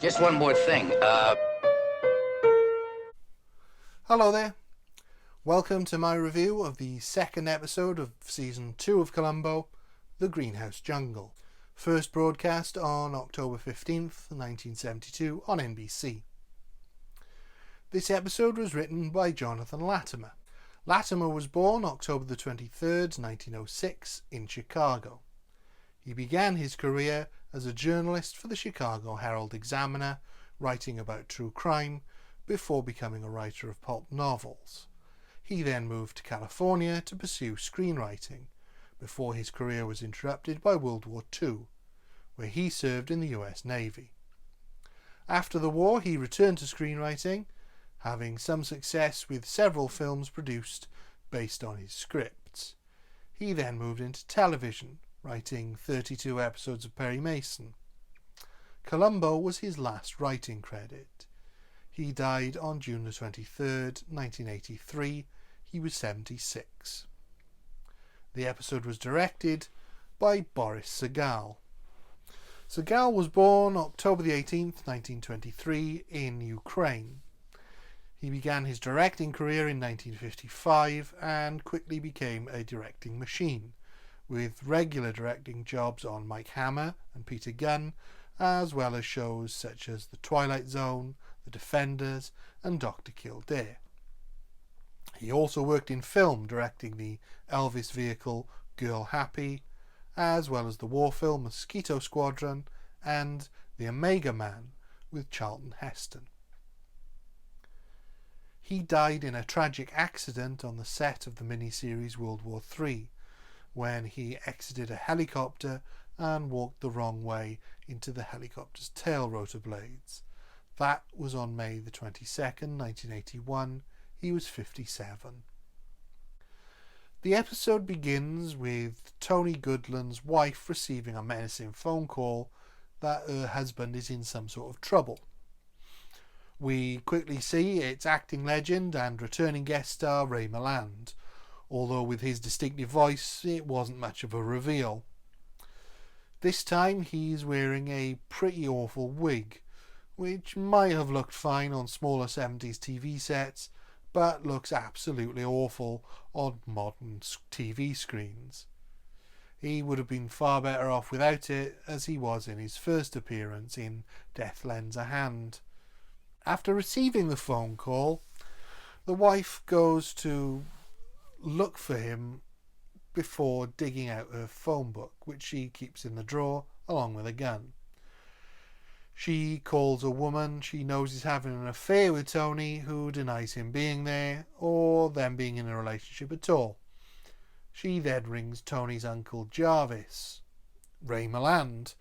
Just one more thing. Hello there. Welcome to my review of the second episode of Season 2 of Columbo, The Greenhouse Jungle. First broadcast on October 15th, 1972 on NBC. This episode was written by Jonathan Latimer. Latimer was born October the 23rd, 1906 in Chicago. He began his career as a journalist for the Chicago Herald-Examiner, writing about true crime, before becoming a writer of pulp novels. He then moved to California to pursue screenwriting, before his career was interrupted by World War II, where he served in the US Navy. After the war, he returned to screenwriting, having some success with several films produced based on his scripts. He then moved into television, writing 32 episodes of Perry Mason. Columbo was his last writing credit. He died on June the 23rd, 1983. He was 76. The episode was directed by Boris Sagal. Sagal was born October the 18th, 1923 in Ukraine. He began his directing career in 1955 and quickly became a directing machine, with regular directing jobs on Mike Hammer and Peter Gunn, as well as shows such as The Twilight Zone, The Defenders and Dr. Kildare. He also worked in film, directing the Elvis vehicle Girl Happy, as well as the war film Mosquito Squadron and The Omega Man with Charlton Heston. He died in a tragic accident on the set of the miniseries World War III, when he exited a helicopter and walked the wrong way into the helicopter's tail rotor blades. That was on May the 22nd, 1981. He was 57. The episode begins with Tony Goodland's wife receiving a menacing phone call that her husband is in some sort of trouble. We quickly see its acting legend and returning guest star Ray Milland, although with his distinctive voice it wasn't much of a reveal. This time he's wearing a pretty awful wig, which might have looked fine on smaller 70s TV sets, but looks absolutely awful on modern TV screens. He would have been far better off without it, as he was in his first appearance in Death Lends a Hand. After receiving the phone call, the wife goes to look for him before digging out her phone book, which she keeps in the drawer along with a gun. She calls a woman she knows is having an affair with Tony, who denies him being there or them being in a relationship at all. She then rings Tony's uncle Jarvis, Ray Milland,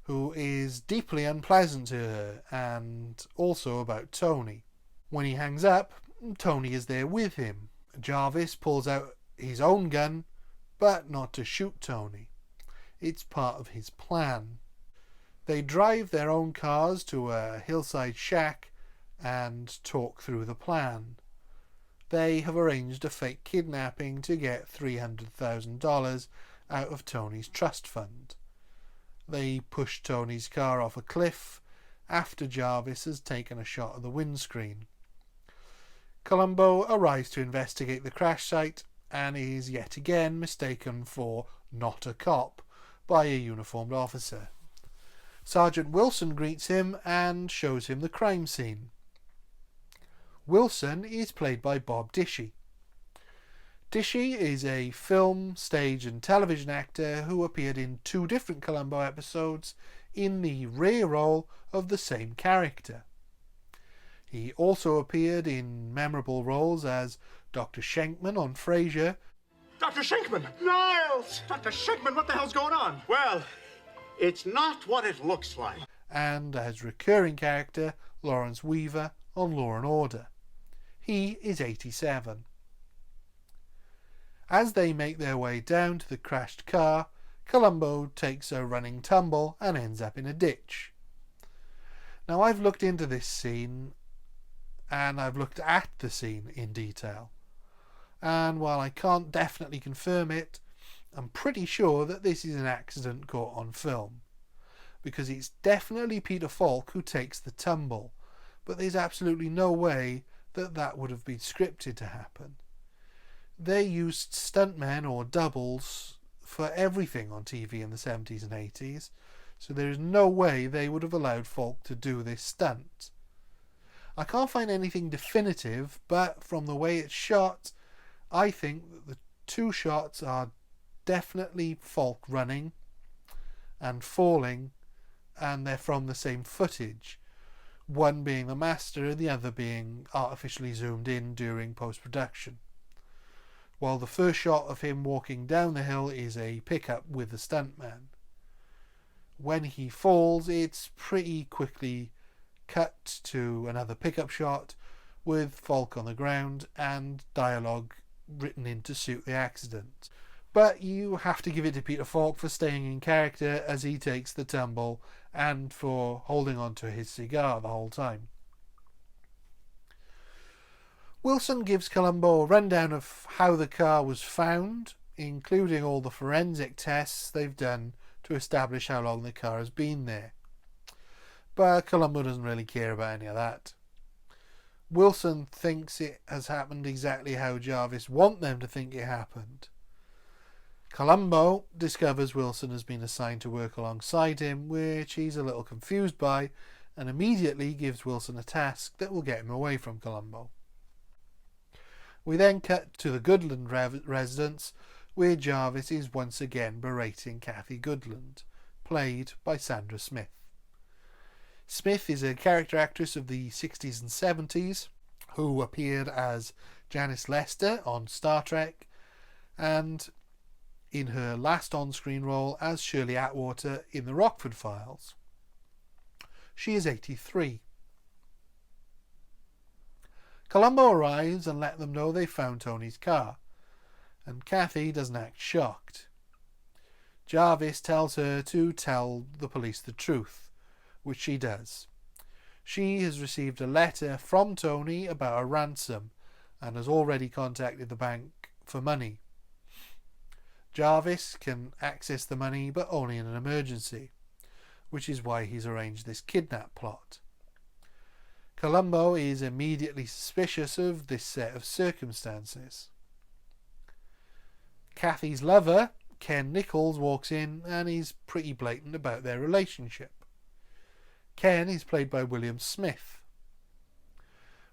who is deeply unpleasant to her and also about Tony. When he hangs up, Tony is there with him. Jarvis pulls out his own gun, but not to shoot Tony. It's part of his plan. They drive their own cars to a hillside shack and talk through the plan. They have arranged a fake kidnapping to get $300,000 out of Tony's trust fund. They push Tony's car off a cliff after Jarvis has taken a shot of the windscreen. Columbo arrives to investigate the crash site and is yet again mistaken for not a cop by a uniformed officer. Sergeant Wilson greets him and shows him the crime scene. Wilson is played by Bob Dishy. Dishy is a film, stage and television actor who appeared in 2 different Columbo episodes in the rare role of the same character. He also appeared in memorable roles as Dr. Schenkman on Frasier. Dr. Schenkman! Niles! Dr. Schenkman, what the hell's going on? Well, it's not what it looks like. And as recurring character Lawrence Weaver on Law and Order. He is 87. As they make their way down to the crashed car, Columbo takes a running tumble and ends up in a ditch. Now, I've looked into this scene and I've looked at the scene in detail, and while I can't definitely confirm it, I'm pretty sure that this is an accident caught on film. because it's definitely Peter Falk who takes the tumble, but there's absolutely no way that that would have been scripted to happen. They used stuntmen or doubles for everything on TV in the 70s and 80s, so there is no way they would have allowed Falk to do this stunt. I can't find anything definitive, but from the way it's shot, I think that the two shots are definitely Falk running and falling, and they're from the same footage, one being the master and the other being artificially zoomed in during post-production. While the first shot of him walking down the hill is a pickup with the stuntman. When he falls, it's pretty quickly cut to another pickup shot with Falk on the ground and dialogue written in to suit the accident. But you have to give it to Peter Falk for staying in character as he takes the tumble and for holding on to his cigar the whole time. Wilson gives Columbo a rundown of how the car was found, including all the forensic tests they've done to establish how long the car has been there. But Columbo doesn't really care about any of that. Wilson thinks it has happened exactly how Jarvis want them to think it happened. Columbo discovers Wilson has been assigned to work alongside him, which he's a little confused by, and immediately gives Wilson a task that will get him away from Columbo. We then cut to the Goodland residence, where Jarvis is once again berating Kathy Goodland, played by Sandra Smith. Smith is a character actress of the 60s and 70s who appeared as Janice Lester on Star Trek, and in her last on-screen role as Shirley Atwater in The Rockford Files. She is 83. Columbo arrives and let them know they found Tony's car, and Kathy doesn't act shocked. Jarvis tells her to tell the police the truth, which she does. She has received a letter from Tony about a ransom and has already contacted the bank for money. Jarvis can access the money, but only in an emergency, which is why he's arranged this kidnap plot. Columbo is immediately suspicious of this set of circumstances. Kathy's lover, Ken Nichols, walks in and is pretty blatant about their relationship. Ken is played by William Smith.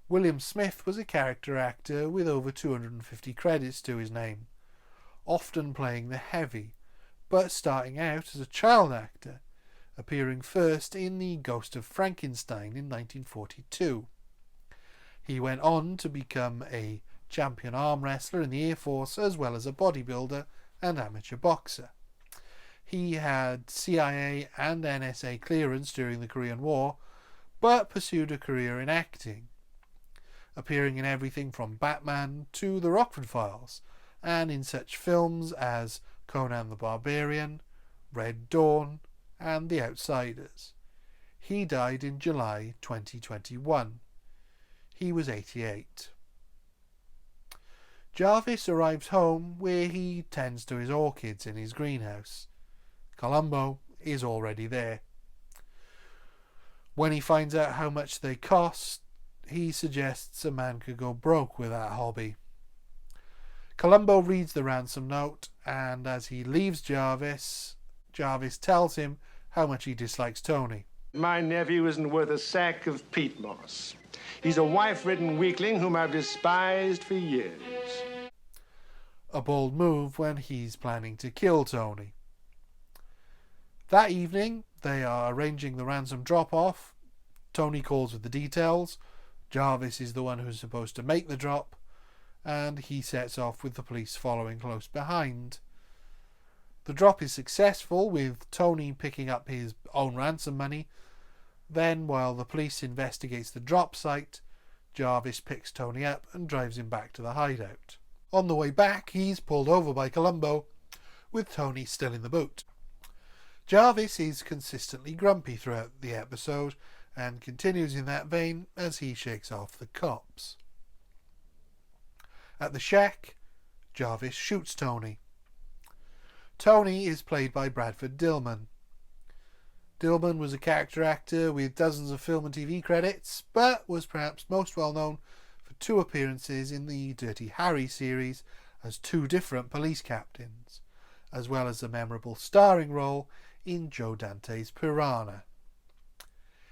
William Smith was a character actor with over 250 credits to his name, often playing the heavy, but starting out as a child actor, appearing first in The Ghost of Frankenstein in 1942. He went on to become a champion arm wrestler in the Air Force, as well as a bodybuilder and amateur boxer. He had CIA and NSA clearance during the Korean War, but pursued a career in acting, appearing in everything from Batman to The Rockford Files, and in such films as Conan the Barbarian, Red Dawn, and The Outsiders. He died in July 2021. He was 88. Jarvis arrives home, where he tends to his orchids in his greenhouse. Columbo is already there. When he finds out how much they cost, he suggests a man could go broke with that hobby. Columbo reads the ransom note, and as he leaves Jarvis tells him how much he dislikes Tony. My nephew isn't worth a sack of peat moss. He's a wife-ridden weakling whom I've despised for years. A bold move when he's planning to kill Tony. That evening, they are arranging the ransom drop-off. Tony calls with the details. Jarvis is the one who's supposed to make the drop, and he sets off with the police following close behind. The drop is successful, with Tony picking up his own ransom money. Then, while the police investigates the drop site, Jarvis picks Tony up and drives him back to the hideout. On the way back, he's pulled over by Columbo, with Tony still in the boot. Jarvis is consistently grumpy throughout the episode, and continues in that vein as he shakes off the cops. At the shack, Jarvis shoots Tony. Tony is played by Bradford Dillman. Dillman was a character actor with dozens of film and TV credits, but was perhaps most well known for 2 appearances in the Dirty Harry series as 2 different police captains, as well as a memorable starring role in Joe Dante's Piranha.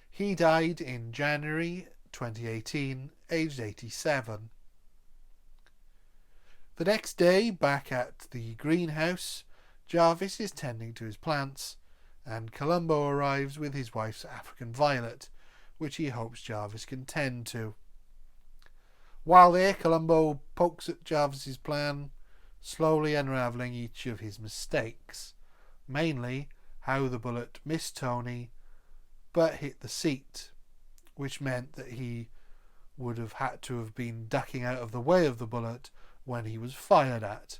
He died in January 2018, aged 87. The next day, back at the greenhouse, Jarvis is tending to his plants, and Columbo arrives with his wife's African violet, which he hopes Jarvis can tend to. While there, Columbo pokes at Jarvis's plan, slowly unravelling each of his mistakes, mainly how the bullet missed Tony but hit the seat, which meant that he would have had to have been ducking out of the way of the bullet when he was fired at.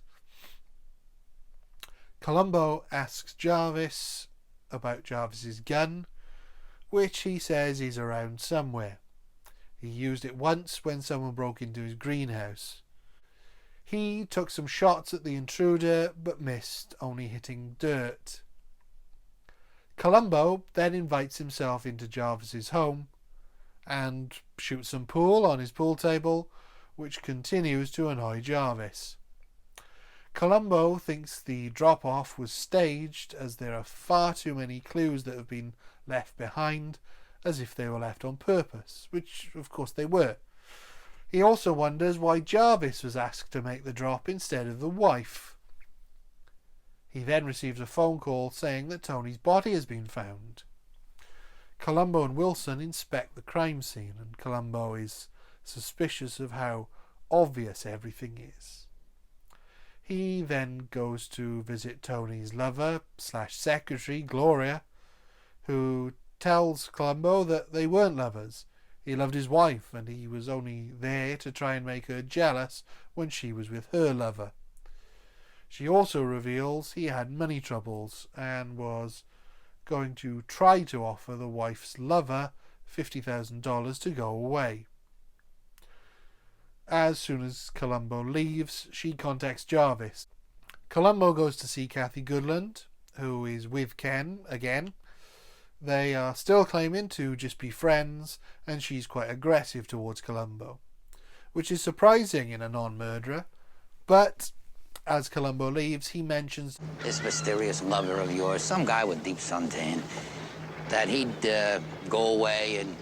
Columbo asks Jarvis about Jarvis's gun, which he says is around somewhere. He used it once when someone broke into his greenhouse. He took some shots at the intruder but missed, only hitting dirt. Columbo then invites himself into Jarvis's home and shoots some pool on his pool table, which continues to annoy Jarvis. Columbo thinks the drop-off was staged, as there are far too many clues that have been left behind, as if they were left on purpose, which of course they were. He also wonders why Jarvis was asked to make the drop instead of the wife. He then receives a phone call saying that Tony's body has been found. Columbo and Wilson inspect the crime scene, and Columbo is suspicious of how obvious everything is. He then goes to visit Tony's lover/secretary, Gloria, who tells Columbo that they weren't lovers. He loved his wife, and he was only there to try and make her jealous when she was with her lover. She also reveals he had money troubles and was going to try to offer the wife's lover $50,000 to go away. As soon as Columbo leaves, she contacts Jarvis. Columbo goes to see Kathy Goodland, who is with Ken again. They are still claiming to just be friends, and she's quite aggressive towards Columbo, which is surprising in a non-murderer. But as Columbo leaves, he mentions this mysterious lover of yours, some guy with deep suntan, that he'd go away and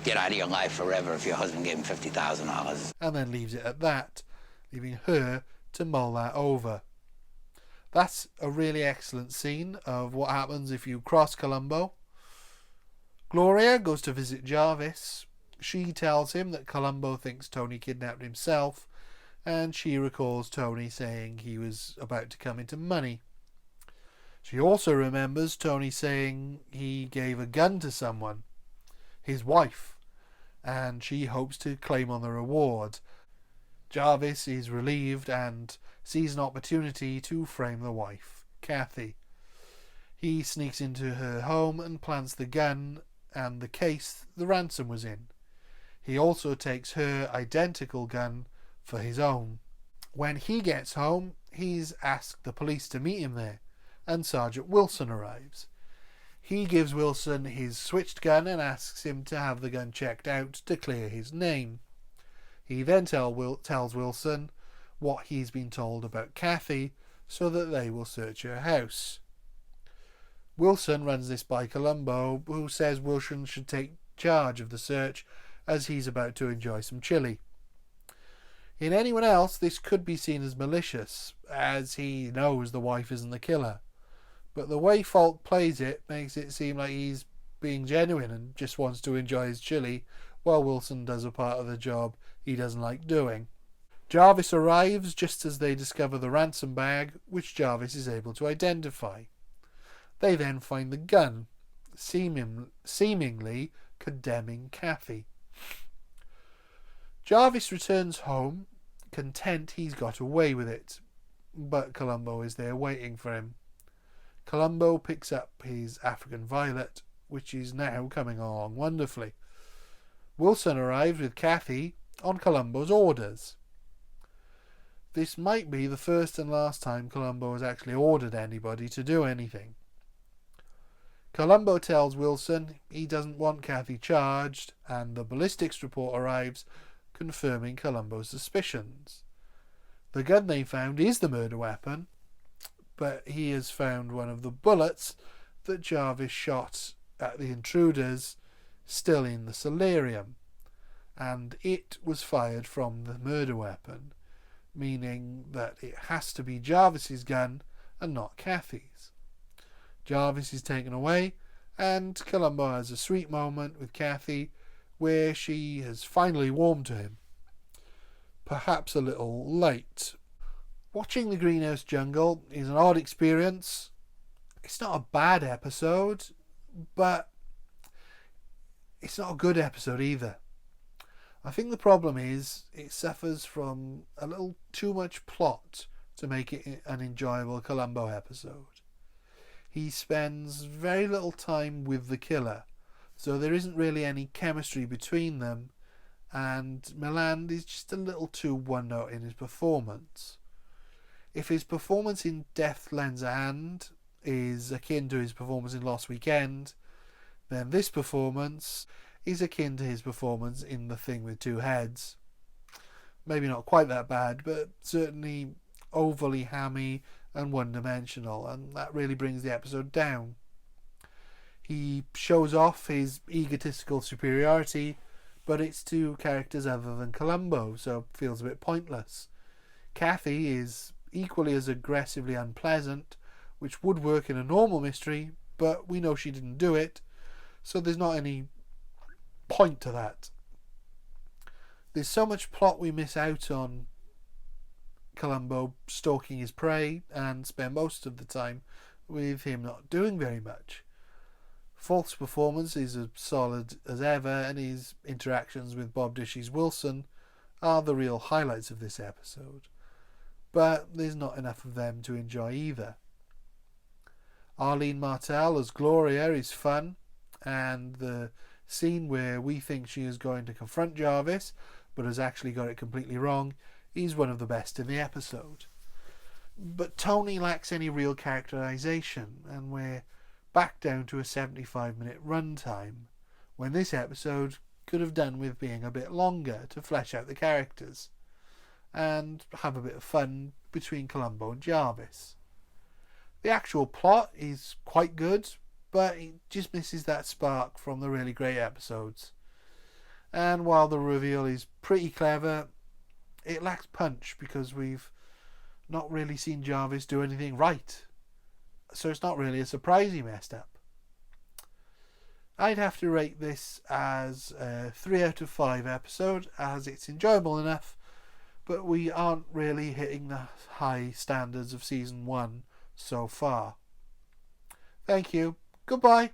get out of your life forever if your husband gave him $50,000. And then leaves it at that, leaving her to mull that over. That's a really excellent scene of what happens if you cross Columbo. Gloria goes to visit Jarvis. She tells him that Columbo thinks Tony kidnapped himself, and she recalls Tony saying he was about to come into money. She also remembers Tony saying he gave a gun to someone, his wife, and she hopes to claim on the reward. Jarvis is relieved and sees an opportunity to frame the wife, Kathy. He sneaks into her home and plants the gun and the case the ransom was in. He also takes her identical gun for his own. When he gets home, he's asked the police to meet him there, and Sergeant Wilson arrives. He gives Wilson his switched gun and asks him to have the gun checked out to clear his name. He then tells Wilson what he's been told about Kathy so that they will search her house. Wilson runs this by Columbo, who says Wilson should take charge of the search as he's about to enjoy some chili. In anyone else, this could be seen as malicious, as he knows the wife isn't the killer. But the way Falk plays it makes it seem like he's being genuine and just wants to enjoy his chili, while Wilson does a part of the job he doesn't like doing. Jarvis arrives just as they discover the ransom bag, which Jarvis is able to identify. They then find the gun, seemingly condemning Kathy. Jarvis returns home, content he's got away with it, but Columbo is there waiting for him. Columbo picks up his African violet, which is now coming along wonderfully. Wilson arrives with Kathy on Columbo's orders. This might be the first and last time Columbo has actually ordered anybody to do anything. Columbo tells Wilson he doesn't want Kathy charged, and the ballistics report arrives, confirming Columbo's suspicions. The gun they found is the murder weapon, but he has found one of the bullets that Jarvis shot at the intruders still in the solarium, and it was fired from the murder weapon, meaning that it has to be Jarvis's gun and not Kathy's. Jarvis is taken away, and Columbo has a sweet moment with Kathy where she has finally warmed to him. Perhaps a little late. Watching The Greenhouse Jungle is an odd experience. It's not a bad episode, but it's not a good episode either. I think the problem is it suffers from a little too much plot to make it an enjoyable Columbo episode. He spends very little time with the killer, so there isn't really any chemistry between them, and Milland is just a little too one-note in his performance. If his performance in Death Lends a Hand is akin to his performance in Lost Weekend, then this performance is akin to his performance in The Thing with Two Heads. Maybe not quite that bad, but certainly overly hammy and one-dimensional, and that really brings the episode down. He shows off his egotistical superiority, but it's to characters other than Columbo, so it feels a bit pointless. Kathy is equally as aggressively unpleasant, which would work in a normal mystery, but we know she didn't do it, so there's not any point to that. There's so much plot we miss out on Columbo stalking his prey and spend most of the time with him not doing very much. Falk's performance is as solid as ever, and his interactions with Bob Dishy's Wilson are the real highlights of this episode, but there's not enough of them to enjoy either. Arlene Martell as Gloria is fun, and the scene where we think she is going to confront Jarvis but has actually got it completely wrong is one of the best in the episode. But Tony lacks any real characterization, and we're back down to a 75-minute runtime, when this episode could have done with being a bit longer to flesh out the characters and have a bit of fun between Columbo and Jarvis. The actual plot is quite good, but it just misses that spark from the really great episodes. And while the reveal is pretty clever, it lacks punch because we've not really seen Jarvis do anything right. So it's not really a surprise he messed up. I'd have to rate this as a 3 out of 5 episode, as it's enjoyable enough, but we aren't really hitting the high standards of season 1 so far. Thank you. Goodbye.